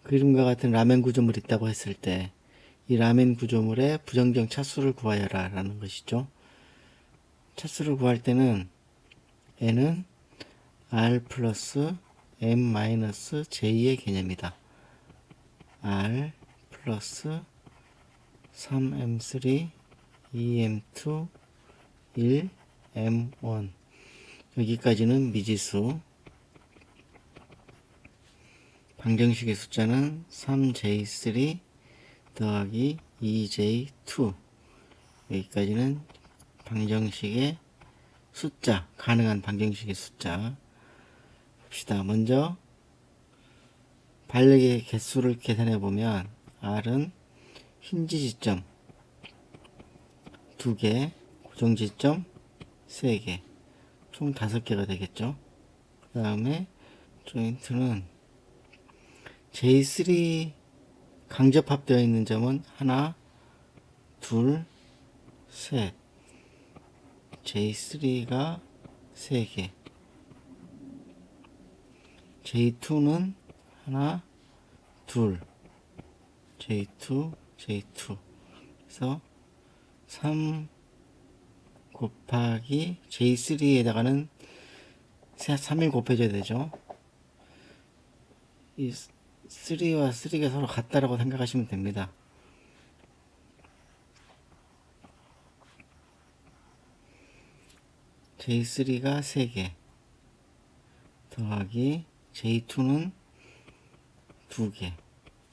그림과 같은 라멘 구조물이 있다고 했을 때 이 라멘 구조물의 부정적 차수를 구하여라 라는 것이죠. 차수를 구할 때는 n은 r 플러스 m 마이너스 j의 개념이다. r 플러스 3m3 2m2 1 m1 여기까지는 미지수. 방정식의 숫자는 3j3 더하기 2j2 여기까지는 방정식의 숫자, 가능한 방정식의 숫자 봅시다. 먼저 반력의 개수를 계산해 보면 r은 힌지 지점 2개, 고정 지점 3개, 총 5개가 되겠죠. 그 다음에 조인트는 J3 강접합되어 있는 점은 하나, 둘, 셋. J3가 3개. J2는 하나, 둘. J2, J2. 그래서 3 곱하기 J3에다가는 3을 곱해줘야 되죠. 이 3와 3가 서로 같다라고 생각하시면 됩니다. J3가 3개 더하기 J2는 2개.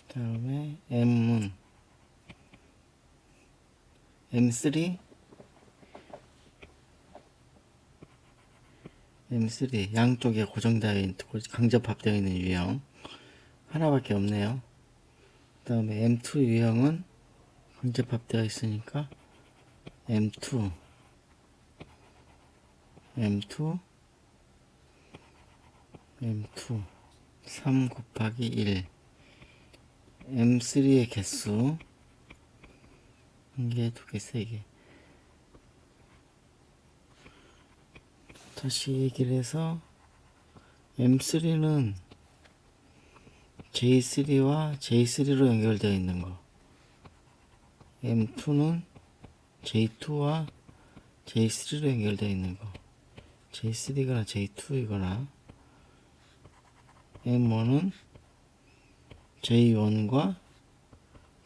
다음에 M은 M3 양쪽에 고정되어 있는 강접합되어 있는 유형 하나밖에 없네요. 그 다음에 M2 유형은 강접합되어 있으니까 M2 3 곱하기 1 M3의 개수 1개, 2개, 3개. 다시 얘기를 해서 M3는 J3와 J3로 연결되어 있는 거, M2는 J2와 J3로 연결되어 있는 거, J3거나 J2이거나, M1은 J1과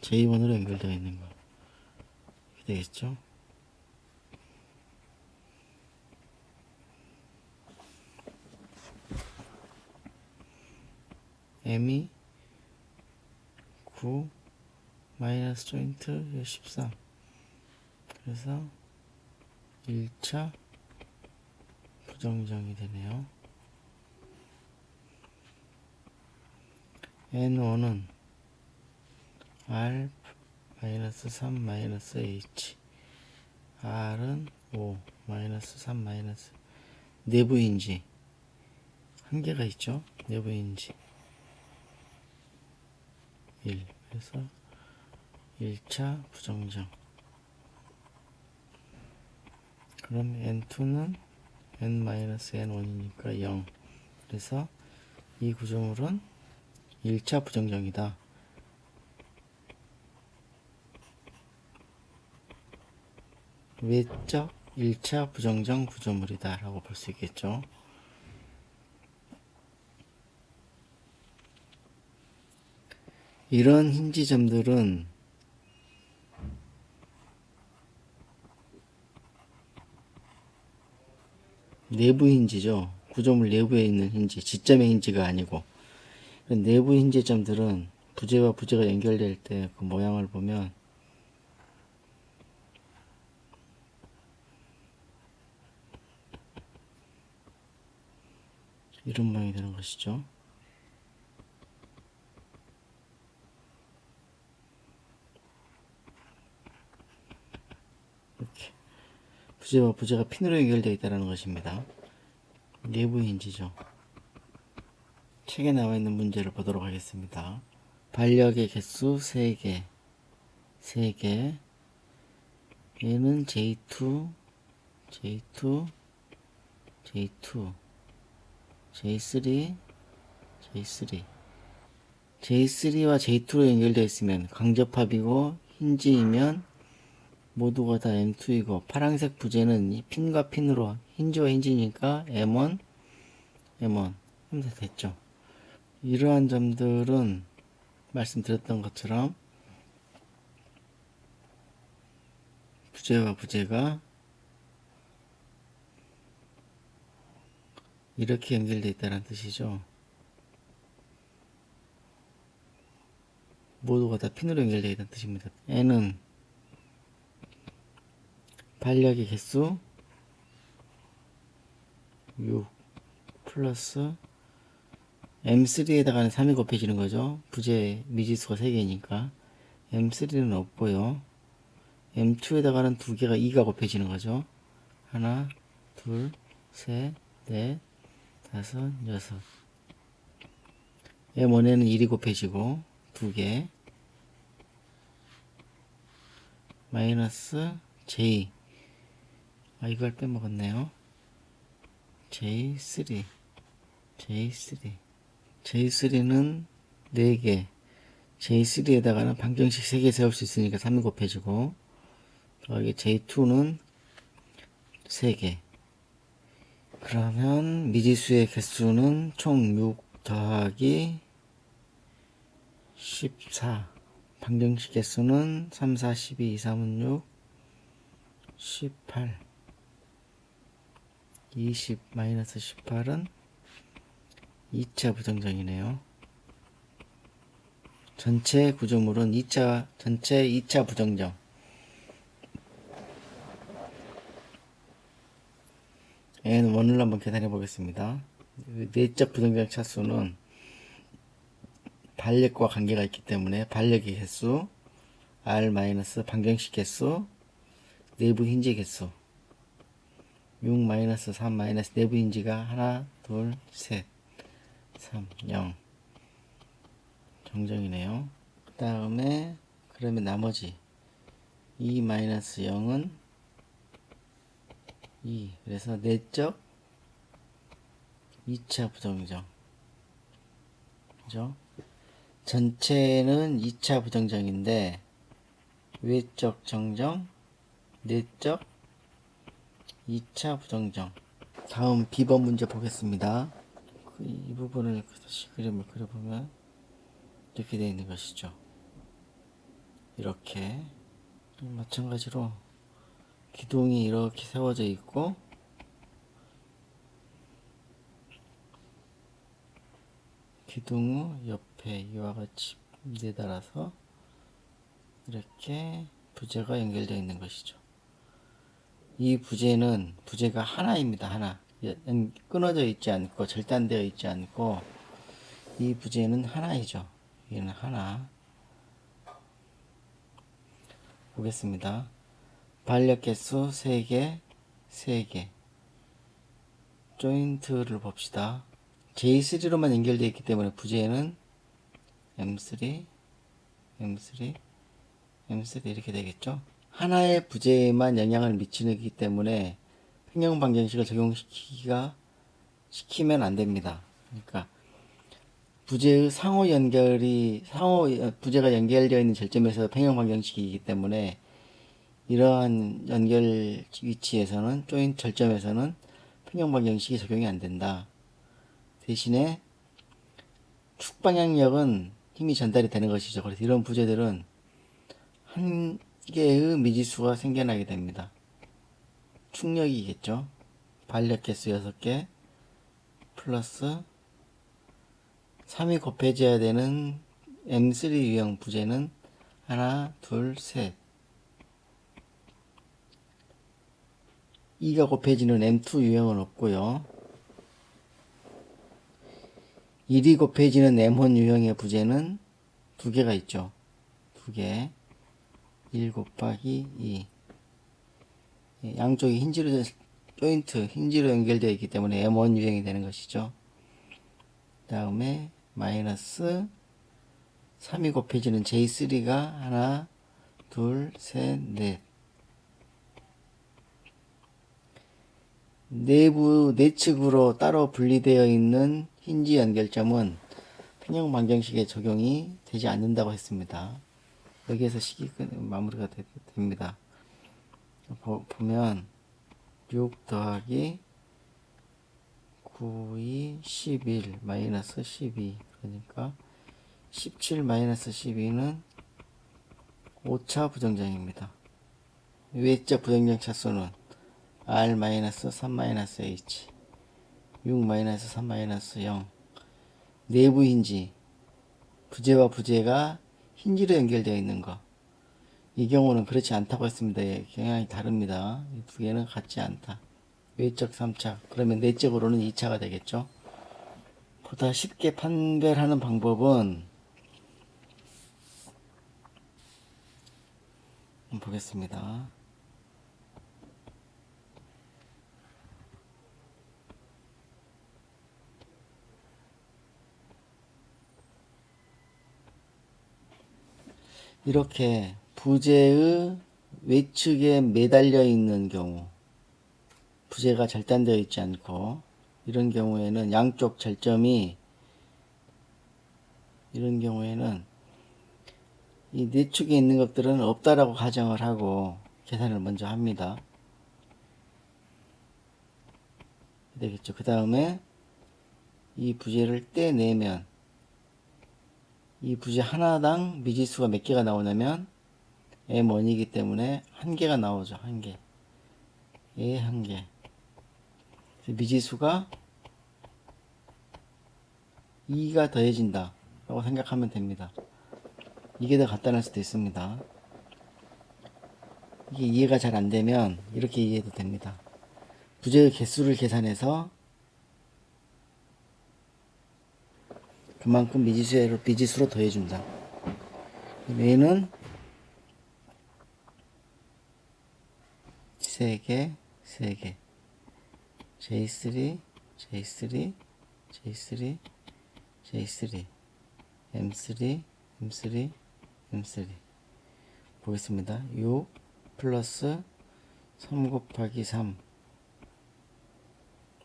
J1으로 연결되어 있는 거. 이렇게 되겠죠. M이 9 마이너스 조인트 13. 그래서 1차 부정정이 되네요. N1은 R 마이너스 3 마이너스 H, R은 5 마이너스 3 마이너스 내부인지 한 개가 있죠. 내부인지 1. 그래서 1차 부정정. 그럼 N2는 N-N1이니까 0. 그래서 이 구조물은 1차 부정정이다. 외적 1차 부정정 구조물이다 라고 볼 수 있겠죠. 이런 힌지점들은 내부 힌지죠. 구조물 내부에 있는 힌지, 지점의 힌지가 아니고. 내부 힌지점들은 부재와 부재가 연결될 때 그 모양을 보면 이런 모양이 되는 것이죠. 이렇게 부재와 부재가 핀으로 연결되어 있다는 것입니다. 내부 힌지죠. 책에 나와 있는 문제를 보도록 하겠습니다. 반력의 개수 3개, 얘는 J2, J2, J2, J3, J3, J3와 J2로 연결되어 있으면 강접합이고 힌지이면 모두가 다 M2이고 파란색 부재는 이 핀과 핀으로 힌지와 힌지니까 M1, M1 하면 됐죠. 이러한 점들은 말씀드렸던 것처럼 부재와 부재가 이렇게 연결되어 있다는 뜻이죠. 모두가 다 핀으로 연결되어 있다는 뜻입니다. N은 반력의 개수 6 플러스 M3에다가는 3이 곱해지는 거죠. 부재 미지수가 3개니까 M3는 없고요. M2에다가는 2개가 2가 곱해지는 거죠. 하나, 둘, 셋, 넷, 다섯, 여섯. M1에는 1이 곱해지고 2개 마이너스 J 이걸 빼먹었네요. J3 J3는 4개 J3에다가는 방정식 3개 세울 수 있으니까 3이 곱해지고 여기 J2는 3개. 그러면 미지수의 개수는 총 6 더하기 14. 방정식 개수는 3, 4, 12, 2, 3은 6, 18. 20 마이너스 18은 2차 부정정이네요. 전체 구조물은 전체 2차 부정정. N1을 한번 계산해 보겠습니다. 내적 부정정 차수는 반력과 관계가 있기 때문에 반력의 개수 R 마이너스 방정식 개수 내부 힌지 개수 6 마이너스 3 마이너스 내부 힌지가 하나 둘 셋 3 0 정정이네요. 그 다음에 그러면 나머지 2 마이너스 0은 2. 그래서 내적 2차 부정정. 그죠? 전체는 2차 부정정인데 외적 정정, 내적 2차 부정정. 다음 B번 문제 보겠습니다. 이 부분을 다시 그림을 그려보면 이렇게 되어 있는 것이죠. 이렇게 마찬가지로 기둥이 이렇게 세워져 있고 기둥 후 옆에 이와 같이 내달아서 이렇게 부재가 연결되어 있는 것이죠. 이 부재가 하나입니다. 하나. 끊어져 있지 않고 절단되어 있지 않고 이 부재는 하나이죠. 얘는 하나. 보겠습니다. 반력 개수 3개, 3개. 조인트를 봅시다. J3로만 연결되어 있기 때문에 부재는 M3, M3, M3 이렇게 되겠죠. 하나의 부재에만 영향을 미치기 때문에 평형 방정식을 시키면 안 됩니다. 그러니까 부재의 부재가 연결되어 있는 절점에서 평형 방정식이기 때문에 이러한 연결 위치에서는 조인 절점에서는 평형 방정식이 적용이 안 된다. 대신에 축방향력은 힘이 전달이 되는 것이죠. 그래서 이런 부재들은 한 개의 미지수가 생겨나게 됩니다. 축력이겠죠. 반력 개수 6개 플러스 3이 곱해져야 되는 M3 유형 부재는 하나, 둘, 셋. 2가 곱해지는 M2 유형은 없고요. 1이 곱해지는 M1 유형의 부재는 2개가 있죠. 2개. 1 곱하기 2. 양쪽이 힌지로 연결되어 있기 때문에 M1 유형이 되는 것이죠. 그 다음에 마이너스 3이 곱해지는 J3가 하나, 둘, 셋, 넷. 내부 내측으로 따로 분리되어 있는 힌지 연결점은 평형 방정식에 적용이 되지 않는다고 했습니다. 여기에서 식이 마무리가 됩니다. 보면 6 더하기 9, 2, 11 마이너스 12 그러니까 17 마이너스 12는 5차 부정정입니다. 외적 부정정 차수는 R 마이너스 3 마이너스 H 6 마이너스 3 마이너스 0 내부 힌지 부재와 부재가 힌지로 연결되어 있는 거. 이 경우는 그렇지 않다고 했습니다. 예, 경향이 다릅니다. 이 두 개는 같지 않다. 외적 3차 그러면 내적으로는 2차가 되겠죠. 보다 쉽게 판별하는 방법은 보겠습니다. 이렇게 부재의 외측에 매달려 있는 경우, 부재가 절단되어 있지 않고 이런 경우에는 양쪽 절점이 이런 경우에는 이 내축에 있는 것들은 없다라고 가정을 하고 계산을 먼저 합니다. 되겠죠. 그 다음에 이 부재를 떼내면 이 부재 하나당 미지수가 몇 개가 나오냐면 M1이기 때문에 한 개가 나오죠. 한 개. 한 개. 미지수가 2가 더해진다 라고 생각하면 됩니다. 이게 더 간단할 수도 있습니다. 이게 이해가 잘 안되면 이렇게 이해해도 됩니다. 부재의 개수를 계산해서 그만큼 미지수로 더해준다. 얘는 3개, 3개. J3, J3, J3, J3, M3, M3, M3. 보겠습니다. 6 플러스 3 곱하기 3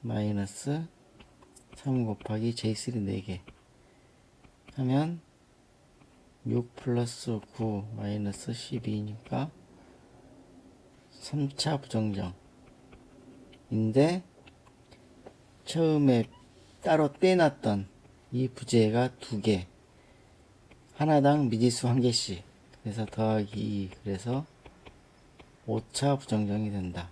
마이너스 3 곱하기 J3 4개 하면 6 플러스 9 마이너스 12니까 3차 부정정 인데 처음에 따로 떼놨던 이 부재가 2개 하나당 미지수 1개씩 그래서 더하기 2 그래서 5차 부정정이 된다.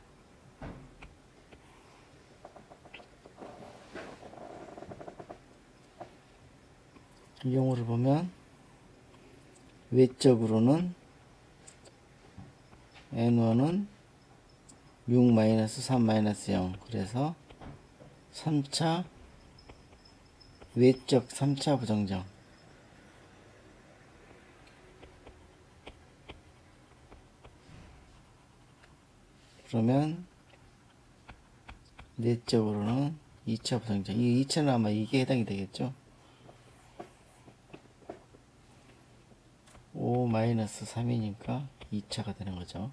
이 경우를 보면 외적으로는 N1은 6-3-0 그래서 3차 외적 3차 부정정 그러면 내적으로는 2차 부정정 이 2차는 아마 이게 해당이 되겠죠. 5-3이니까 2차가 되는 거죠.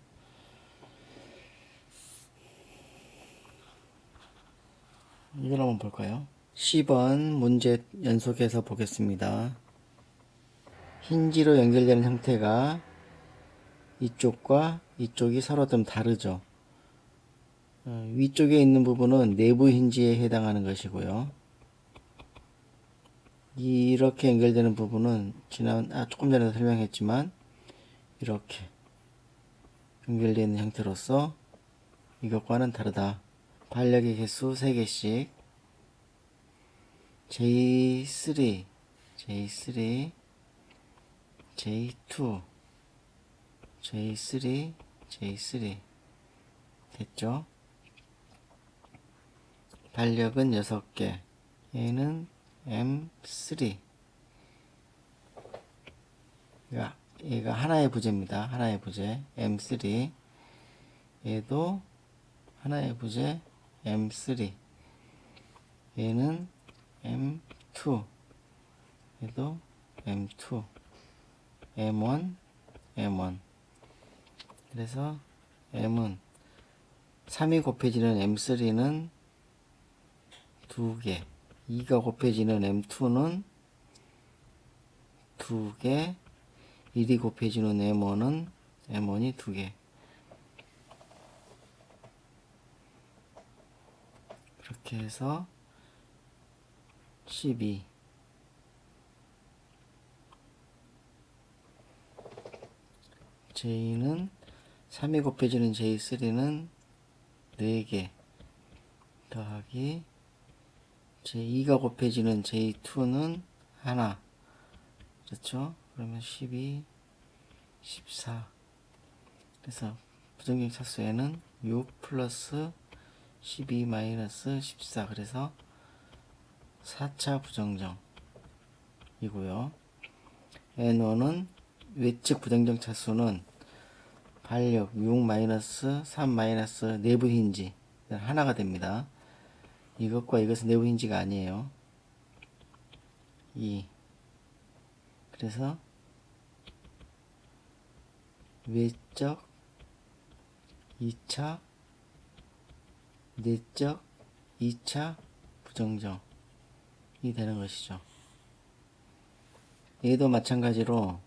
이걸 한번 볼까요? 10번 문제 연속해서 보겠습니다. 힌지로 연결되는 형태가 이쪽과 이쪽이 서로 좀 다르죠. 위쪽에 있는 부분은 내부 힌지에 해당하는 것이고요. 이렇게 연결되는 부분은 조금 전에 설명했지만 이렇게 연결되어 있는 형태로서 이것과는 다르다. 반력의 개수 3개씩 J3, J3, J2, J3, J3 됐죠? 반력은 6개 얘는 M3 얘가 하나의 부재입니다. 하나의 부재 M3 얘도 하나의 부재 M3 얘는 M2 얘도 M2 M1 M1 그래서 M은 3이 곱해지는 M3는 2개 2가 곱해지는 M2는 2개, 1이 곱해지는 M1은 M1이 2개. 그렇게 해서 12. J는 3이 곱해지는 J3는 4개 더하기 J2가 곱해지는 J2는 하나. 그렇죠? 그러면 12, 14. 그래서 부정적 차수에는 6 플러스 12 마이너스 14. 그래서 4차 부정정이고요. N1은 외측 부정적 차수는 반력 6 마이너스 3 마이너스 내부 힌지 하나가 됩니다. 이것과 이것은 내부 힌지가 아니에요. 2. 그래서 외적 2차 내적 2차 부정정이 되는 것이죠. 얘도 마찬가지로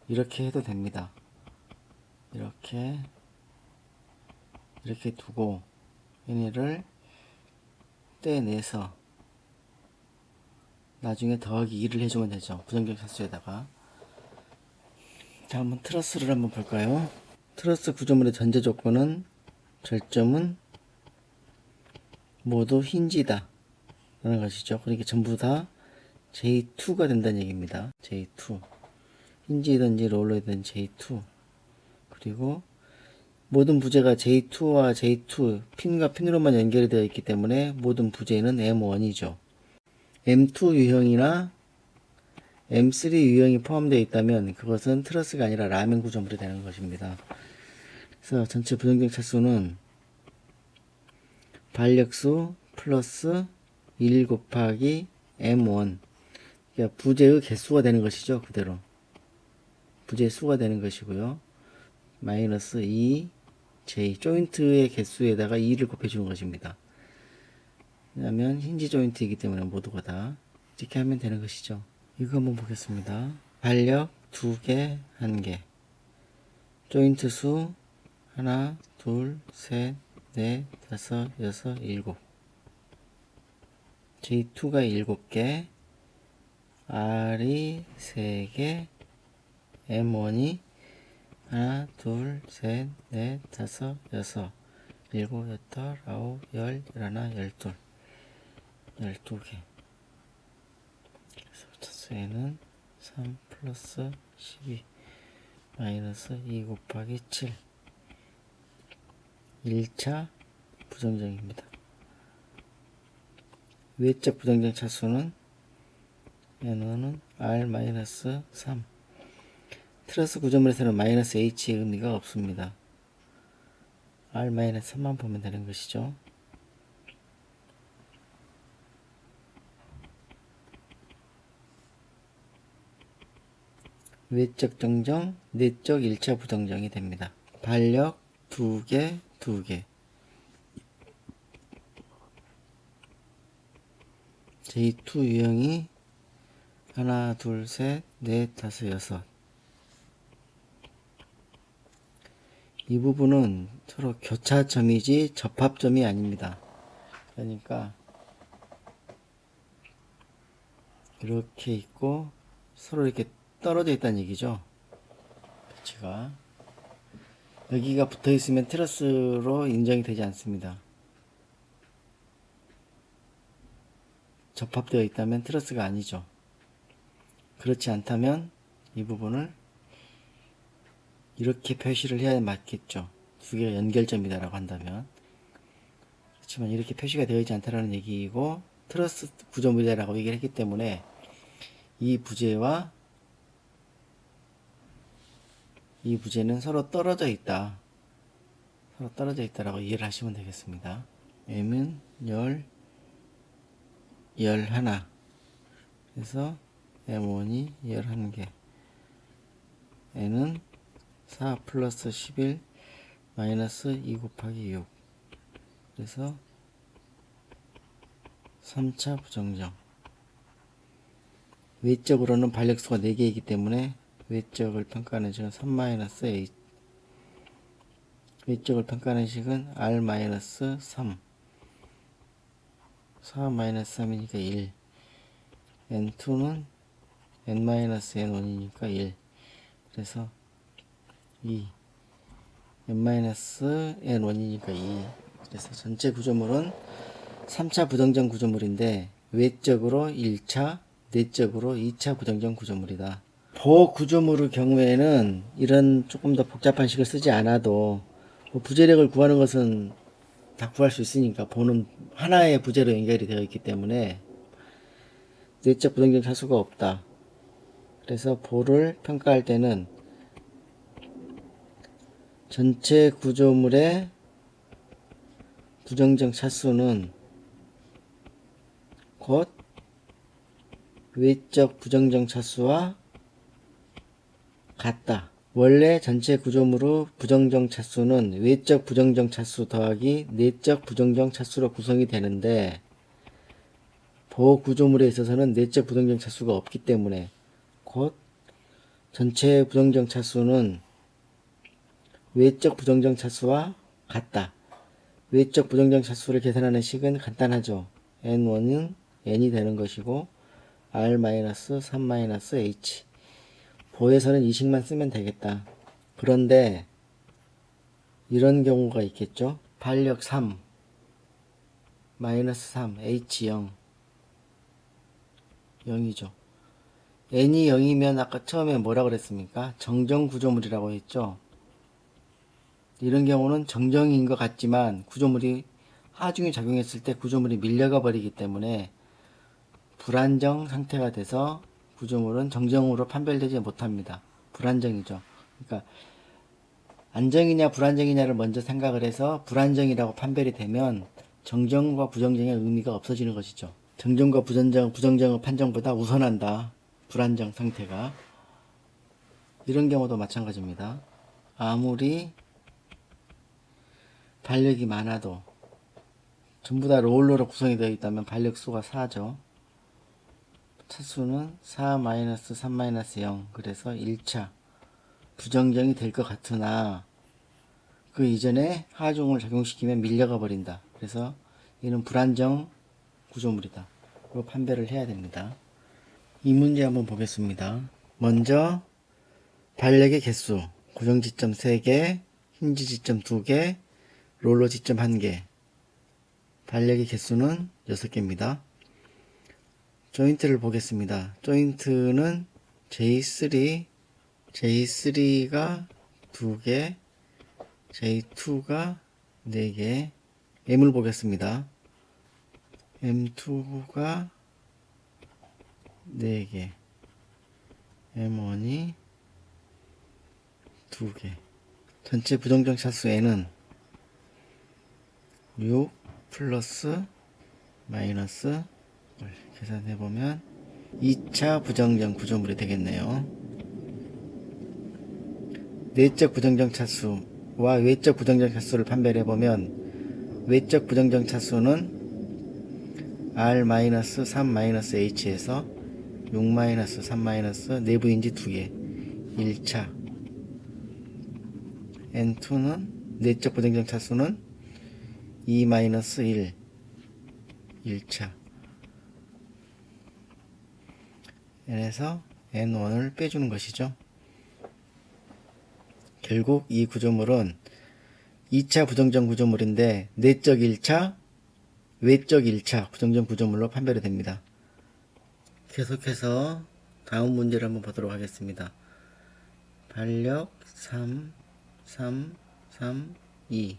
이렇게 해도 됩니다. 이렇게 두고 얘네를 떼내서 나중에 더하기 2를 해주면 되죠. 부정적 차수에다가. 자, 한번 트러스를 한번 볼까요? 트러스 구조물의 전제 조건은 절점은 모두 힌지다 라는 것이죠. 그러니까 전부 다 J2가 된다는 얘기입니다. J2. 힌지이든지 롤러이든 J2. 그리고 모든 부재가 J2와 J2 핀과 핀으로만 연결이 되어 있기 때문에 모든 부재는 M1이죠. M2 유형이나 M3 유형이 포함되어 있다면 그것은 트러스가 아니라 라멘 구조물이 되는 것입니다. 그래서 전체 부정적 차수는 반력수 플러스 1 곱하기 M1. 그러니까 부재의 개수가 되는 것이죠. 그대로. 부재의 수가 되는 것이고요. 마이너스 2J. 조인트의 개수에다가 2를 곱해주는 것입니다. 왜냐하면 힌지 조인트이기 때문에 모두가 다 이렇게 하면 되는 것이죠. 이거 한번 보겠습니다. 반력 2개, 1개. 조인트 수 하나, 둘, 셋, 넷, 다섯, 여섯, 일곱. J2가 7개, R이 3개, M1이 하나, 둘, 셋, 넷, 다섯, 여섯, 일곱, 여덟, 아홉, 열, 열하나, 열둘. 12개. 그래서 차수에는 3 플러스 12 마이너스 2 곱하기 7. 1차 부정정입니다. 외적 부정정 차수는 N1은 R-3. 트러스 구조물에서는 마이너스 H의 의미가 없습니다. R-3만 보면 되는 것이죠. 외적 정정, 내적 1차 부정정이 됩니다. 반력 2개, 2개. J2 유형이 하나, 둘, 셋, 넷, 다섯, 여섯. 이 부분은 서로 교차점이지 접합점이 아닙니다. 그러니까 이렇게 있고 서로 이렇게 떨어져 있다는 얘기죠. 배치가 여기가 붙어 있으면 트러스로 인정이 되지 않습니다. 접합되어 있다면 트러스가 아니죠. 그렇지 않다면 이 부분을 이렇게 표시를 해야 맞겠죠. 두 개가 연결점이다라고 한다면. 그렇지만 이렇게 표시가 되어 있지 않다라는 얘기이고 트러스 구조물이다라고 얘기를 했기 때문에 이 부재와 이 부재는 서로 떨어져 있다. 서로 떨어져 있다라고 이해를 하시면 되겠습니다. M은 11. 그래서 M1이 11개. N은 4 플러스 11 마이너스 2 곱하기 6. 그래서 3차 부정정. 외적으로는 반력수가 4개이기 때문에 외적을 평가하는 식은 3-a, 외적을 평가하는 식은 r-3, 4-3이니까 1, n2는 n-n1이니까 1, 그래서 2, n-n1이니까 2. 그래서 전체 구조물은 3차 부정전 구조물인데 외적으로 1차, 내적으로 2차 부정전 구조물이다. 보호 구조물의 경우에는 이런 조금 더 복잡한 식을 쓰지 않아도 부재력을 구하는 것은 다 구할 수 있으니까 보는 하나의 부재로 연결이 되어 있기 때문에 내적 부정전 차수가 없다. 그래서 보를 평가할 때는 전체 구조물의 부정적 차수는 곧 외적 부정적 차수와 같다. 원래 전체 구조물의 부정적 차수는 외적 부정적 차수 더하기 내적 부정적 차수로 구성이 되는데 보호 구조물에 있어서는 내적 부정적 차수가 없기 때문에 곧 전체 부정적 차수는 외적 부정적 차수와 같다. 외적 부정적 차수를 계산하는 식은 간단하죠. n1은 n이 되는 것이고 r-3-h. 보에서는 이 식만 쓰면 되겠다. 그런데 이런 경우가 있겠죠. 반력 3, -3, h0, 0이죠. n이 0이면 아까 처음에 뭐라 그랬습니까? 정정 구조물이라고 했죠. 이런 경우는 정정인 것 같지만 구조물이 하중이 작용했을 때 구조물이 밀려가 버리기 때문에 불안정 상태가 돼서 구조물은 정정으로 판별되지 못합니다. 불안정이죠. 그러니까 안정이냐 불안정이냐를 먼저 생각을 해서 불안정이라고 판별이 되면 정정과 부정정의 의미가 없어지는 것이죠. 정정과 부정정의 판정보다 우선한다. 불안정 상태가. 이런 경우도 마찬가지입니다. 아무리 반력이 많아도 전부 다 롤러로 구성이 되어 있다면 반력 수가 4죠. 차수는 4-3-0, 그래서 1차 부정정이 될 것 같으나 그 이전에 하중을 작용시키면 밀려가 버린다. 그래서 이는 불안정 구조물이다. 그 판별을 해야 됩니다. 이 문제 한번 보겠습니다. 먼저 반력의 개수, 고정 지점 3개, 힌지 지점 2개, 롤러 지점 1개. 반력의 개수는 6개입니다. 조인트를 보겠습니다. 조인트는 J3가 2개, J2가 4개, M을 보겠습니다. M2가 4개, M1이 2개. 전체 부정정 차수 N은 6 플러스 마이너스 계산해보면 2차 부정정 구조물이 되겠네요. 내적 부정정 차수와 외적 부정정 차수를 판별해보면 외적 부정정 차수는 r-3-h에서 6-3- 내부인지 2개 1차. n2는 내적 부정정 차수는 2-1 1차. n에서 n1을 빼주는 것이죠. 결국 이 구조물은 2차 부정전 구조물인데 내적 1차, 외적 1차 부정전 구조물로 판별이 됩니다. 계속해서 다음 문제를 한번 보도록 하겠습니다. 반력 3, 3, 3, 2,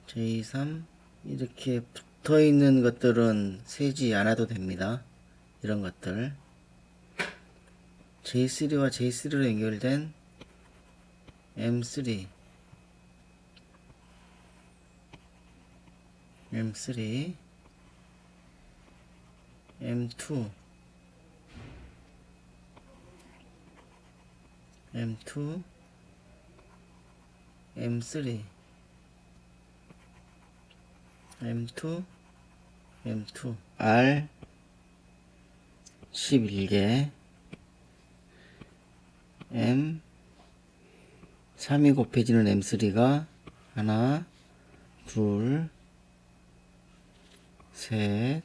J3 이렇게 붙어있는 것들은 세지 않아도 됩니다. 이런 것들 J3와 J3로 연결된 M3, M3, M2, M2, M3, M2, M2, R 11개, M 3이 곱해지는 M3가 하나, 둘, 셋,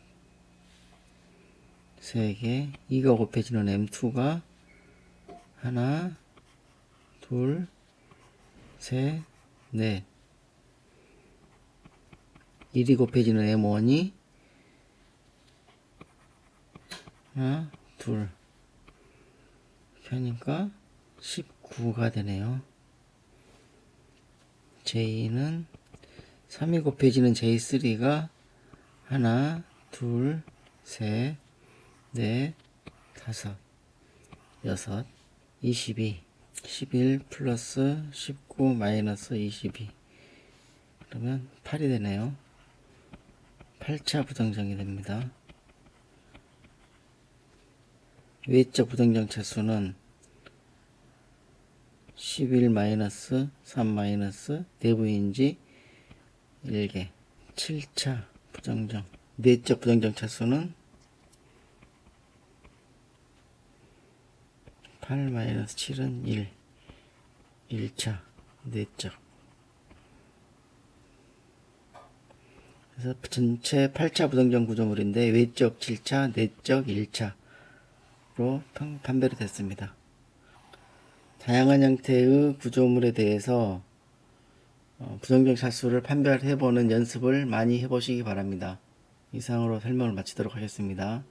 세 개. 2가 곱해지는 M2가 하나, 둘, 셋, 넷. 1이 곱해지는 M1이 하나, 둘. 이렇게 하니까 19가 되네요. J는 3이 곱해지는 J3가 하나, 둘, 셋, 넷, 다섯, 여섯, 22. 11 플러스 19 마이너스 22. 그러면 8이 되네요. 8차 부정정이 됩니다. 외적 부정정 차수는 11 마이너스 3 마이너스 내부인지 1개. 7차 부정정. 내적 부정정 차수는 8 마이너스 7은 1. 1차 내적. 그래서 전체 8차 부정정 구조물인데 외적 7차, 내적 1차로 판별이 됐습니다. 다양한 형태의 구조물에 대해서 부정정 차수를 판별해보는 연습을 많이 해보시기 바랍니다. 이상으로 설명을 마치도록 하겠습니다.